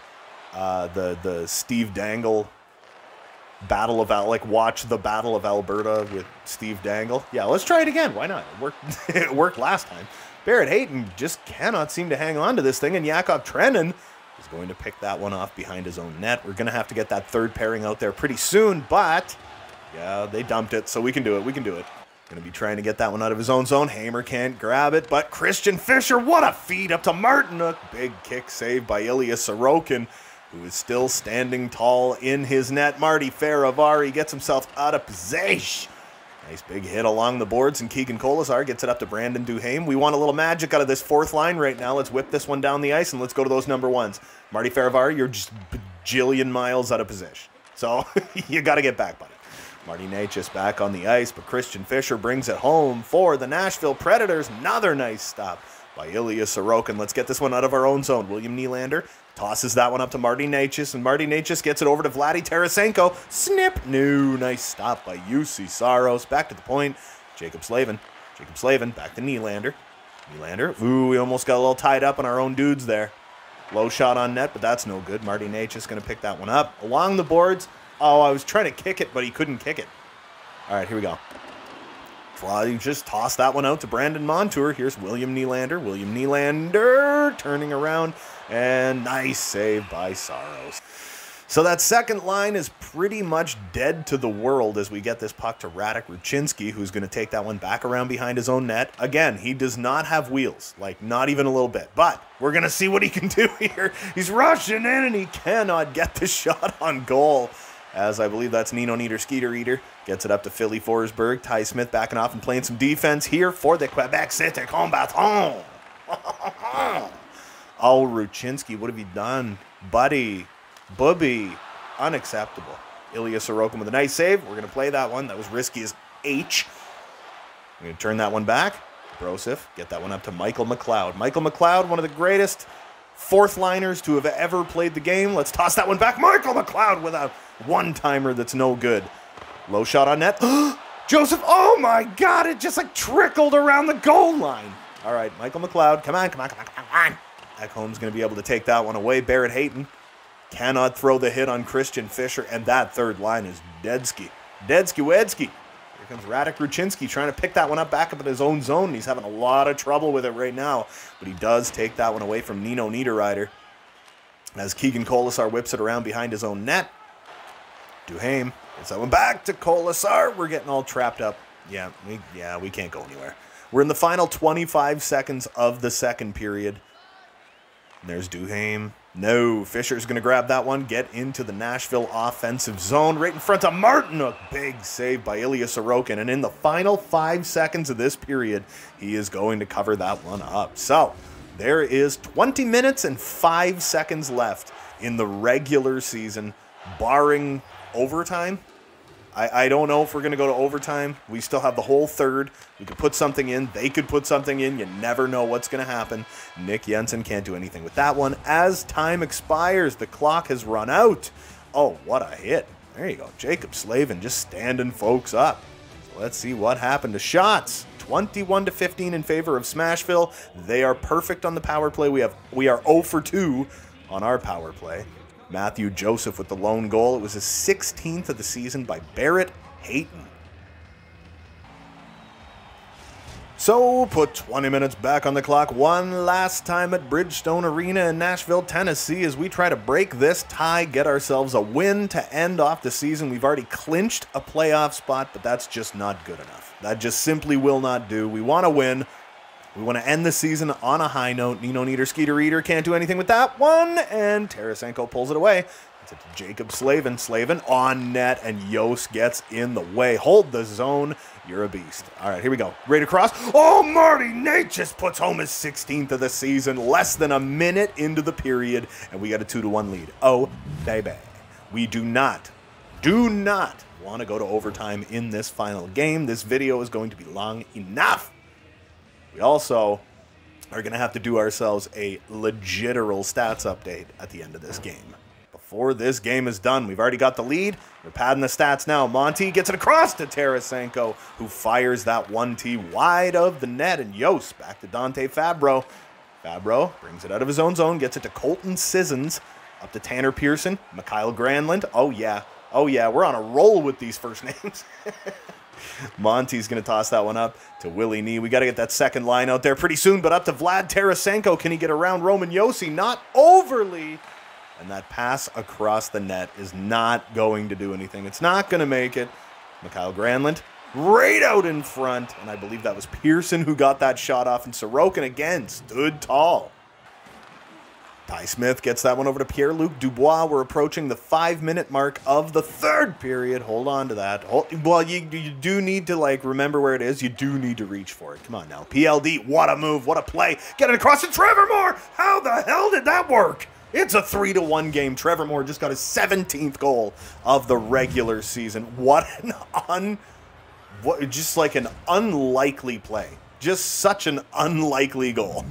the Steve Dangle Battle of watch the Battle of Alberta with Steve Dangle. Yeah, let's try it again. Why not? It worked. It worked last time. Barrett Hayton just cannot seem to hang on to this thing, and Yakov Trenin is going to pick that one off behind his own net. We're going to have to get that third pairing out there pretty soon, but yeah, they dumped it, so we can do it. We can do it. Going to be trying to get that one out of his own zone. Hamer can't grab it, but Christian Fischer, what a feed up to Martinuk. Big kick save by Ilya Sorokin, who is still standing tall in his net. Marty Faravari gets himself out of possession. Nice big hit along the boards, and Keegan Colasar gets it up to Brandon Duhaime. We want a little magic out of this fourth line right now. Let's whip this one down the ice, and let's go to those number ones. Marty Faravari, you're just bajillion miles out of position. So you got to get back, buddy. Marty Necas back on the ice, but Christian Fischer brings it home for the Nashville Predators. Another nice stop by Ilya Sorokin. Let's get this one out of our own zone. William Nylander tosses that one up to Marty Necas, and Marty Necas gets it over to Vladdy Tarasenko. Snip! No, nice stop by UC Saros. Back to the point. Jacob Slavin. Jacob Slavin back to Nylander. Nylander. Ooh, we almost got a little tied up on our own dudes there. Low shot on net, but that's no good. Marty Necas going to pick that one up. Along the boards. Oh, I was trying to kick it, but he couldn't kick it. All right, here we go. He just tossed that one out to Brandon Montour. Here's William Nylander. William Nylander turning around, and nice save by Saros. So that second line is pretty much dead to the world as we get this puck to Radek Ruchinski, who's going to take that one back around behind his own net. Again, he does not have wheels, like not even a little bit, but we're going to see what he can do here. He's rushing in, and he cannot get the shot on goal, as I believe that's Nino Nieder Skeeter Eater. Gets it up to Philly Forsberg. Ty Smith backing off and playing some defense here for the Quebec City Combatants. Oh, Ruchinski, what have you done? Buddy. Bubby. Unacceptable. Ilya Sorokin with a nice save. We're going to play that one. That was risky as H. We're going to turn that one back. Brosif. Get that one up to Michael McLeod. Michael McLeod, one of the greatest fourth liners to have ever played the game. Let's toss that one back. Michael McLeod with a one-timer that's no good. Low shot on net. Joseph, oh my God, it just like trickled around the goal line. All right, Michael McLeod, come on, come on, come on, come on. Ekholm's going to be able to take that one away. Barrett Hayton cannot throw the hit on Christian Fischer, and that third line is Dedsky. Wedsky. Here comes Radek Ruchinski trying to pick that one up back up in his own zone. He's having a lot of trouble with it right now, but he does take that one away from Nino Niederreiter as Keegan Colasar whips it around behind his own net. Duhaime gets that one back to Colasar. We're getting all trapped up. Yeah, we can't go anywhere. We're in the final 25 seconds of the second period. And there's Duhaime. No, Fischer's going to grab that one, get into the Nashville offensive zone right in front of Martinuk. Big save by Ilya Sorokin. And in the final 5 seconds of this period, he is going to cover that one up. So there is 20 minutes and 5 seconds left in the regular season, barring overtime. I don't know if we're going to go to overtime. We still have the whole third. We could put something in. They could put something in. You never know what's going to happen. Nick Jensen can't do anything with that one. As time expires, the clock has run out. Oh, what a hit. There you go. Jacob Slavin just standing folks up. So let's see what happened to shots. 21-15 in favor of Smashville. They are perfect on the power play. We are 0 for 2 on our power play. Matthew Joseph with the lone goal. It was his 16th of the season by Barrett Hayton. So put 20 minutes back on the clock one last time at Bridgestone Arena in Nashville, Tennessee, as we try to break this tie, get ourselves a win to end off the season. We've already clinched a playoff spot, but that's just not good enough. That just simply will not do. We want to win. We want to end the season on a high note. Nino Nieder Skeeter Eater can't do anything with that one, and Tarasenko pulls it away. It's to Jacob Slavin. Slavin on net, and Yost gets in the way. Hold the zone. You're a beast. All right, here we go. Right across. Oh, Marty Necas puts home his 16th of the season, less than a minute into the period, and we got a 2-1 lead. Oh, baby. We do not want to go to overtime in this final game. This video is going to be long enough. We also are going to have to do ourselves a legiteral stats update at the end of this game. Before this game is done, we've already got the lead. We're padding the stats now. Monty gets it across to Tarasenko, who fires that 1T wide of the net. And Yost back to Dante Fabro. Fabro brings it out of his own zone, gets it to Colton Sissons, up to Tanner Pearson, Mikhail Granlund. Oh, yeah, we're on a roll with these first names. Monty's going to toss that one up to Willie Nee. We got to get that second line out there pretty soon, but up to Vlad Tarasenko. Can he get around Roman Josi? Not overly. And that pass across the net is not going to do anything. It's not going to make it. Mikhail Granlund right out in front. And I believe that was Pearson who got that shot off. And Sorokin again stood tall. Ty Smith gets that one over to Pierre-Luc Dubois. We're approaching the 5-minute mark of the third period. Hold on to that. Well, you do need to, like, remember where it is. You do need to reach for it. Come on now. PLD, what a move, what a play. Get it across to Trevor Moore. How the hell did that work? It's a 3-1 game. Trevor Moore just got his 17th goal of the regular season. Just like an unlikely play. Just such an unlikely goal.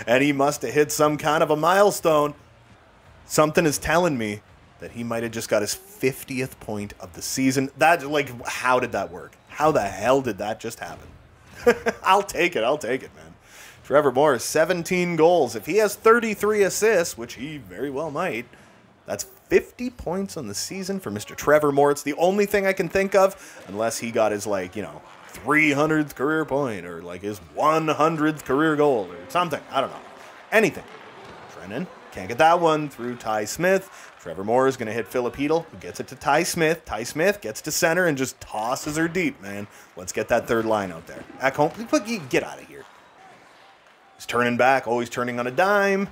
And he must have hit some kind of a milestone. Something is telling me that he might have just got his 50th point of the season. How did that work? How the hell did that just happen? I'll take it, man. Trevor Moore, 17 goals. If he has 33 assists, which he very well might, that's 50 points on the season for Mr. Trevor Moore. It's the only thing I can think of, unless he got his, 300th career point, or his 100th career goal, or something. I don't know. Anything. Trennan can't get that one through Ty Smith. Trevor Moore is going to hit Filipino, who gets it to Ty Smith. Ty Smith gets to center and just tosses her deep, man. Let's get that third line out there. Get out of here. He's turning back. Oh, he's turning on a dime.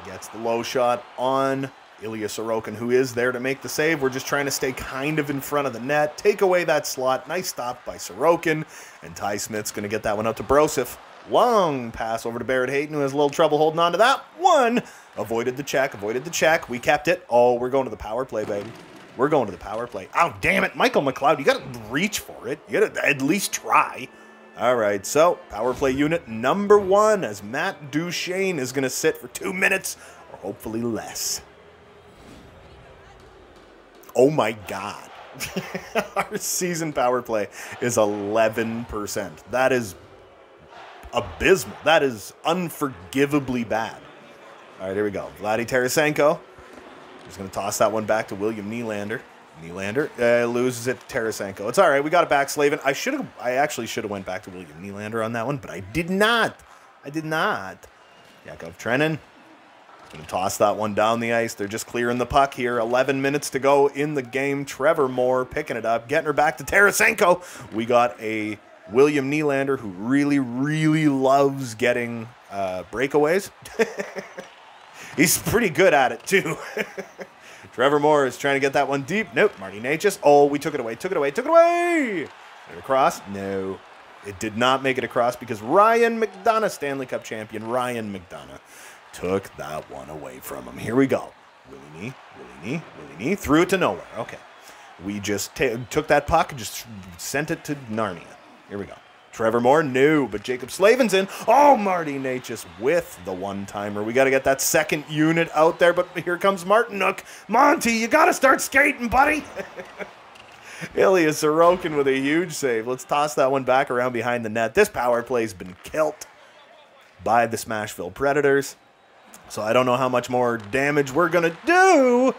Gets the low shot on Ilya Sorokin, who is there to make the save. We're just trying to stay kind of in front of the net. Take away that slot. Nice stop by Sorokin. And Ty Smith's going to get that one out to Broseph. Long pass over to Barrett Hayton, who has a little trouble holding on to that one. Avoided the check. We kept it. Oh, we're going to the power play, baby. We're going to the power play. Oh, damn it. Michael McLeod, you got to reach for it. You got to at least try. All right, so power play unit number 1 as Matt Duchesne is going to sit for 2 minutes or hopefully less. Oh my God. Our season power play is 11%. That is abysmal. That is unforgivably bad. All right, here we go. Vladdy Tarasenko. He's going to toss that one back to William Nylander. Nylander loses it to Tarasenko. It's all right. We got it back, Slavin. I actually should have went back to William Nylander on that one, but I did not. Yakov Trenin going to toss that one down the ice. They're just clearing the puck here. 11 minutes to go in the game. Trevor Moore picking it up, getting her back to Tarasenko. We got a William Nylander who really, really loves getting breakaways. He's pretty good at it, too. Trevor Moore is trying to get that one deep. Nope. Marty Natchez. Oh, we took it away. Took it away. Across? No. It did not make it across because Ryan McDonough, Stanley Cup champion Ryan McDonough, took that one away from him. Here we go. Willie Nee. Threw it to nowhere. Okay. We just took that puck and just sent it to Narnia. Here we go. Trevor Moore, no, but Jacob Slavin's in. Oh, Marty Natchez with the one-timer. We got to get that second unit out there, but here comes Martinook. Monty, you got to start skating, buddy. Ilya Sorokin with a huge save. Let's toss that one back around behind the net. This power play's been killed by the Smashville Predators, so I don't know how much more damage we're going to do.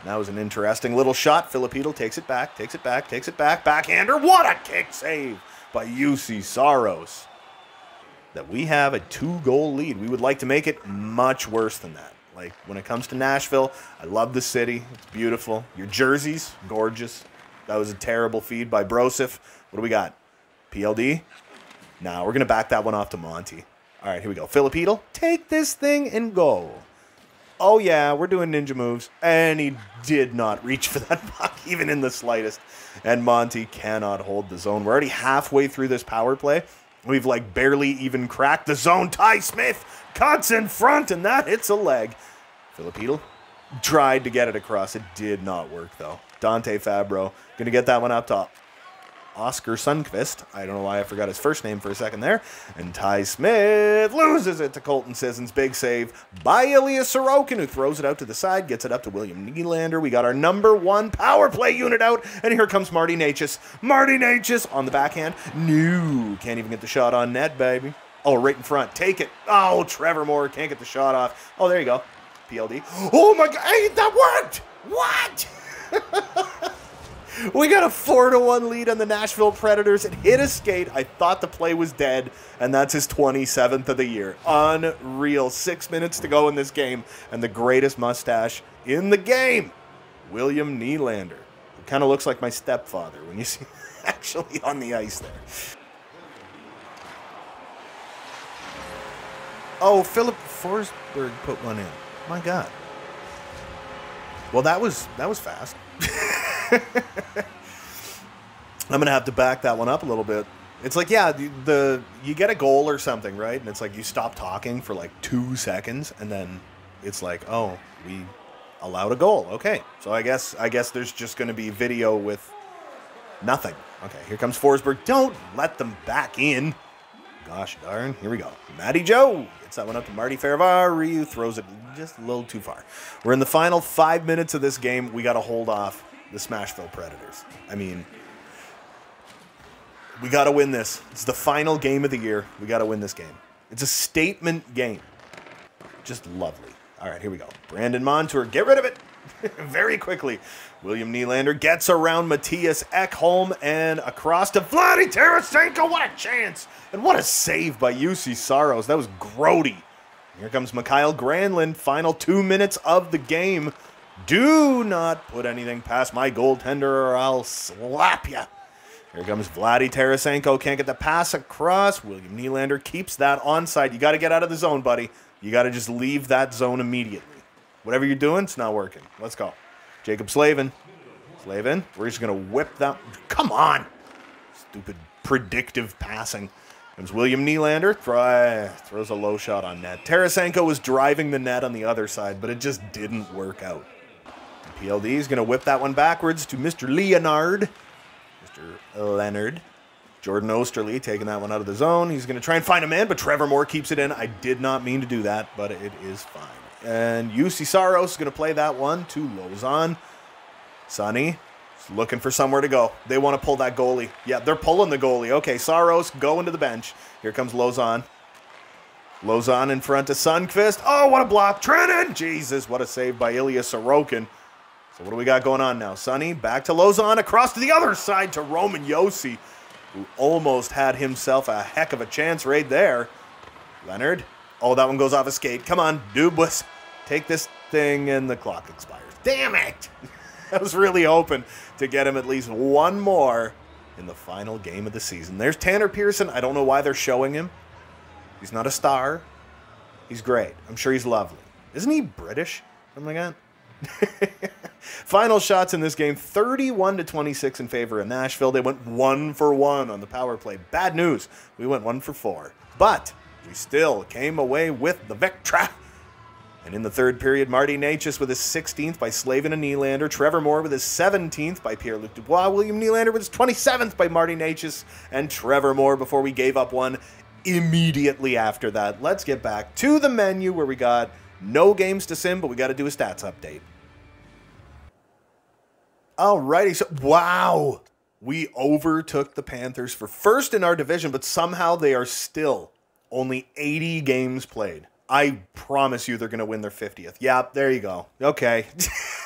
That was an interesting little shot. Filipino takes it back. Backhander. What a kick save by UC Saros. That we have a 2-goal lead. We would like to make it much worse than that. Like, when it comes to Nashville, I love the city. It's beautiful. Your jerseys, gorgeous. That was a terrible feed by Broseph. What do we got? PLD? Nah, we're going to back that one off to Monty. All right, here we go. Filipino, take this thing and go. Oh, yeah, we're doing ninja moves. And he did not reach for that puck, even in the slightest. And Monty cannot hold the zone. We're already halfway through this power play. We've, like, barely even cracked the zone. Ty Smith cuts in front, and that hits a leg. Filipino. Tried to get it across. It did not work, though. Dante Fabro going to get that one up top. Oscar Sundqvist. I don't know why I forgot his first name for a second there. And Ty Smith loses it to Colton Sissons. Big save by Ilya Sorokin, who throws it out to the side, gets it up to William Nylander. We got our number 1 power play unit out, and here comes Marty Necas. Marty Necas on the backhand. No, can't even get the shot on net, baby. Oh, right in front. Take it. Oh, Trevor Moore can't get the shot off. Oh, there you go. PLD. Oh, my God. Hey, that worked. What? We got a 4-1 lead on the Nashville Predators. It hit a skate. I thought the play was dead, and that's his 27th of the year. Unreal. 6 minutes to go in this game, and the greatest mustache in the game, William Nylander, who kind of looks like my stepfather when you see him actually on the ice there. Oh, Philip Forsberg put one in. My God. Well, that was fast. I'm going to have to back that one up a little bit. It's like, yeah, you get a goal or something, right? And it's like you stop talking for like 2 seconds, and then it's like, oh, we allowed a goal. Okay, so I guess there's just going to be video with nothing. Okay, here comes Forsberg. Don't let them back in. Gosh darn, here we go. Matty Joe gets that one up to Marty Ferravari, who throws it just a little too far. We're in the final 5 minutes of this game. We got to hold off the Smashville Predators. I mean, we got to win this. It's the final game of the year. We got to win this game. It's a statement game. Just lovely. All right, here we go. Brandon Montour, get rid of it very quickly. William Nylander gets around Matthias Ekholm and across to Vladdy Tarasenko. What a chance. And what a save by UC Saros. That was grody. Here comes Mikhail Granlund. Final 2 minutes of the game. Do not put anything past my goaltender or I'll slap ya. Here comes Vladdy Tarasenko. Can't get the pass across. William Nylander keeps that onside. You got to get out of the zone, buddy. You got to just leave that zone immediately. Whatever you're doing, it's not working. Let's go. Jacob Slavin. Slavin. We're just going to whip that. Come on. Stupid predictive passing. Comes William Nylander. Throws a low shot on net. Tarasenko was driving the net on the other side, but it just didn't work out. PLD is going to whip that one backwards to Mr. Leonard. Mr. Leonard. Jordan Osterley taking that one out of the zone. He's going to try and find a man, but Trevor Moore keeps it in. I did not mean to do that, but it is fine. And UC Saros is going to play that one to Lozon. Sonny is looking for somewhere to go. They want to pull that goalie. Yeah, they're pulling the goalie. Okay, Saros going to the bench. Here comes Lozon. Lozon in front of Sundqvist. Oh, what a block. Trennan. Jesus, what a save by Ilya Sorokin. So what do we got going on now? Sonny back to Lozon. Across to the other side to Roman Josi, who almost had himself a heck of a chance right there. Leonard. Oh, that one goes off a skate. Come on, Dubois. Take this thing, and the clock expires. Damn it! I was really hoping to get him at least one more in the final game of the season. There's Tanner Pearson. I don't know why they're showing him. He's not a star. He's great. I'm sure he's lovely. Isn't he British? Something like that? Final shots in this game, 31-26 in favor of Nashville. They went 1 for 1 on the power play. Bad news. We went 1 for 4. But we still came away with the victory. And in the third period, Marty Necas with his 16th by Slavin and Nylander. Trevor Moore with his 17th by Pierre-Luc Dubois. William Nylander with his 27th by Marty Necas. And Trevor Moore before we gave up one immediately after that. Let's get back to the menu where we got no games to sim, but we got to do a stats update. Alrighty, so wow. We overtook the Panthers for first in our division, but somehow they are still only 80 games played. I promise you they're going to win their 50th. Yeah, there you go. Okay.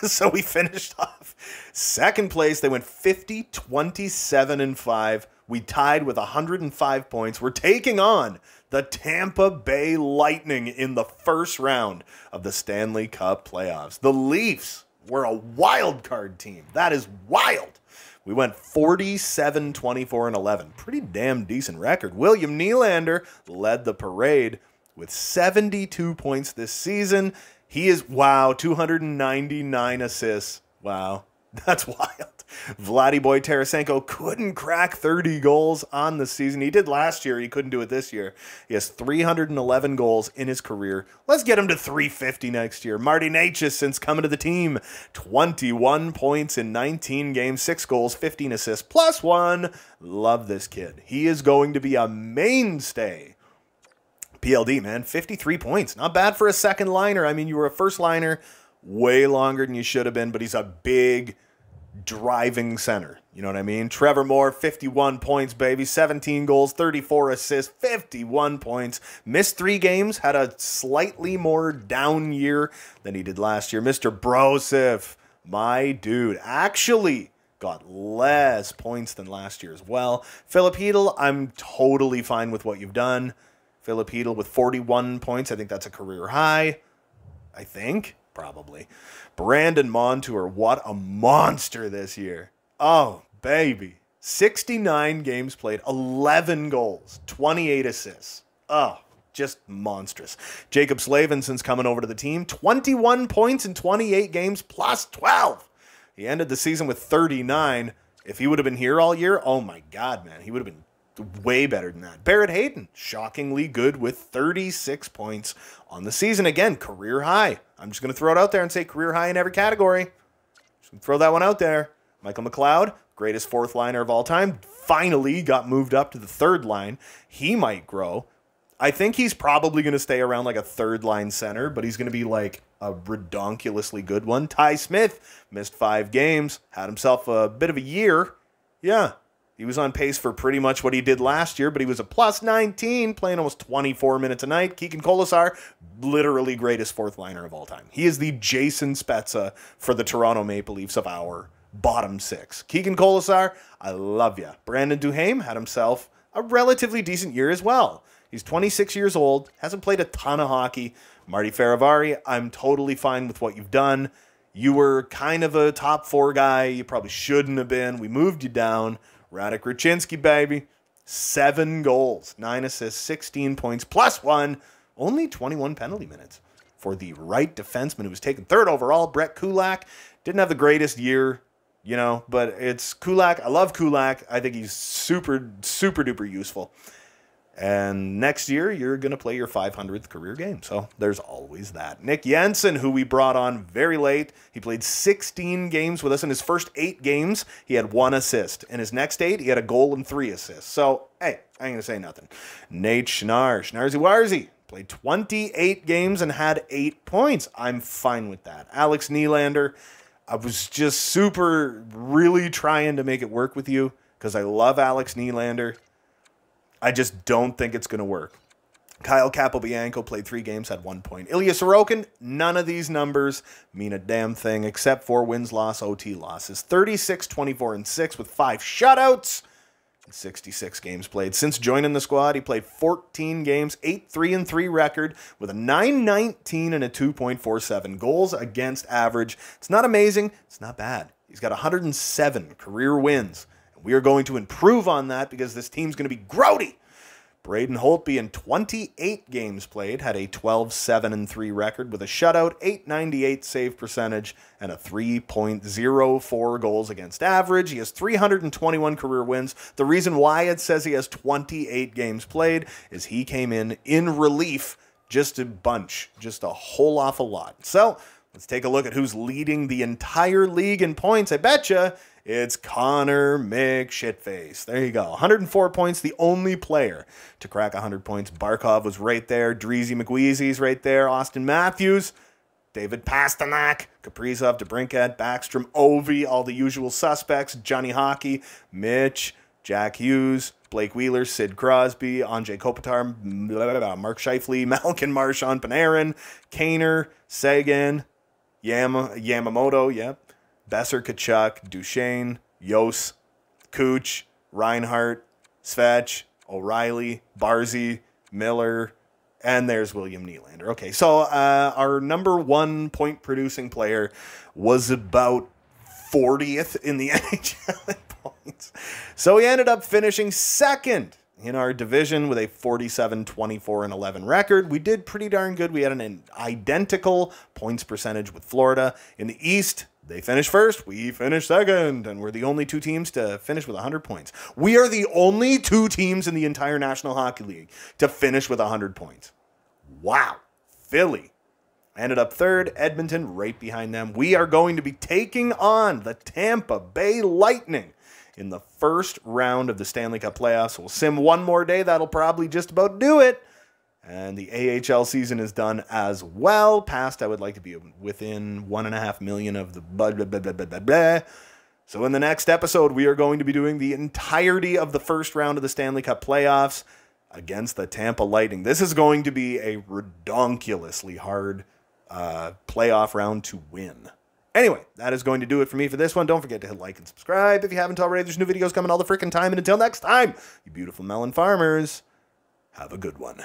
So we finished off second place. They went 50, 27, and 5. We tied with 105 points. We're taking on the Tampa Bay Lightning in the first round of the Stanley Cup Playoffs. The Leafs were a wild card team. That is wild. We went 47, 24, and 11. Pretty damn decent record. William Nylander led the parade with 72 points this season. He is, wow, 299 assists. Wow. That's wild. Vladdy Boy Tarasenko couldn't crack 30 goals on the season. He did last year. He couldn't do it this year. He has 311 goals in his career. Let's get him to 350 next year. Marty Necas, since coming to the team, 21 points in 19 games, 6 goals, 15 assists, plus 1. Love this kid. He is going to be a mainstay. PLD, man, 53 points. Not bad for a second liner. I mean, you were a first liner way longer than you should have been, but he's a big driving center. You know what I mean? Trevor Moore, 51 points, baby. 17 goals, 34 assists, 51 points. Missed 3 games, had a slightly more down year than he did last year. Mr. Brosif, my dude, actually got less points than last year as well. Philip Hedl, I'm totally fine with what you've done. Philip Hedl with 41 points. I think that's a career high. I think. Probably. Brandon Montour, what a monster this year. Oh, baby. 69 games played, 11 goals, 28 assists. Oh, just monstrous. Jacob Slavin, since coming over to the team, 21 points in 28 games, plus 12. He ended the season with 39. If he would have been here all year, oh my God, man, he would have been way better than that. Barrett Hayton, shockingly good with 36 points on the season. Again, career high. I'm just going to throw it out there and say career high in every category. Just going to throw that one out there. Michael McLeod, greatest fourth liner of all time, finally got moved up to the third line. He might grow. I think he's probably going to stay around like a third line center, but he's going to be like a redonkulously good one. Ty Smith missed 5 games, had himself a bit of a year. Yeah. He was on pace for pretty much what he did last year, but he was a plus 19, playing almost 24 minutes a night. Keegan Kolesar, literally greatest fourth liner of all time. He is the Jason Spezza for the Toronto Maple Leafs of our bottom 6. Keegan Kolesar, I love ya. Brandon Duhaime had himself a relatively decent year as well. He's 26 years old, hasn't played a ton of hockey. Marty Faravari, I'm totally fine with what you've done. You were kind of a top 4 guy. You probably shouldn't have been. We moved you down. Radek Ruchinski, baby. 7 goals, 9 assists, 16 points, plus 1. Only 21 penalty minutes for the right defenseman who was taken 3rd overall. Brett Kulak didn't have the greatest year, you know, but it's Kulak. I love Kulak. I think he's super, super duper useful. And next year, you're going to play your 500th career game. So there's always that. Nick Jensen, who we brought on very late. He played 16 games with us. In his first 8 games, he had 1 assist. In his next 8, he had a goal and 3 assists. So, hey, I ain't going to say nothing. Nate Schnarr, Schnarzy Warzy, played 28 games and had 8 points. I'm fine with that. Alex Nylander, I was just really trying to make it work with you because I love Alex Nylander. I just don't think it's going to work. Kyle Capobianco played 3 games, had 1 point. Ilya Sorokin, none of these numbers mean a damn thing except for wins, loss, OT losses. 36, 24, and 6 with 5 shutouts in 66 games played. Since joining the squad, he played 14 games, 8-3-3 record with a .919 and a 2.47 goals against average. It's not amazing. It's not bad. He's got 107 career wins. We are going to improve on that because this team's going to be grody. Braden Holtby in 28 games played had a 12-7-3 record with a shutout, .898 save percentage, and a 3.04 goals against average. He has 321 career wins. The reason why it says he has 28 games played is he came in relief just a bunch, just a whole awful lot. So let's take a look at who's leading the entire league in points. I betcha it's Connor McShitface. There you go. 104 points, the only player to crack 100 points. Barkov was right there. Dreezy McWeezy's right there. Austin Matthews, David Pasternak, Kaprizov, DeBrincat, Backstrom, Ovi, all the usual suspects. Johnny Hockey, Mitch, Jack Hughes, Blake Wheeler, Sid Crosby, Andrzej Kopitar, Mark Scheifele, Malkin Marchand, Panarin, Kaner, Sagan, Yamamoto, yep. Besser, Kachuk, Duchesne, Yos, Cooch, Reinhart, Svech, O'Reilly, Barzy, Miller, and there's William Nylander. Okay, so our number 1 point-producing player was about 40th in the NHL in points. So he ended up finishing 2nd in our division with a 47, 24, and 11 record. We did pretty darn good. We had an identical points percentage with Florida. In the East, They finished first, we finished second, and we're the only two teams to finish with 100 points. We are the only two teams in the entire National Hockey League to finish with 100 points. Wow. Philly ended up third, Edmonton right behind them. We are going to be taking on the Tampa Bay Lightning in the first round of the Stanley Cup Playoffs. We'll sim one more day. That'll probably just about do it. And the AHL season is done as well. Past, I would like to be within 1.5 million of the blah, blah, blah, blah, blah, blah. So in the next episode, we are going to be doing the entirety of the first round of the Stanley Cup Playoffs against the Tampa Lightning. This is going to be a redonkulously hard playoff round to win. Anyway, that is going to do it for me for this one. Don't forget to hit like and subscribe if you haven't already. There's new videos coming all the freaking time. And until next time, you beautiful melon farmers, have a good one.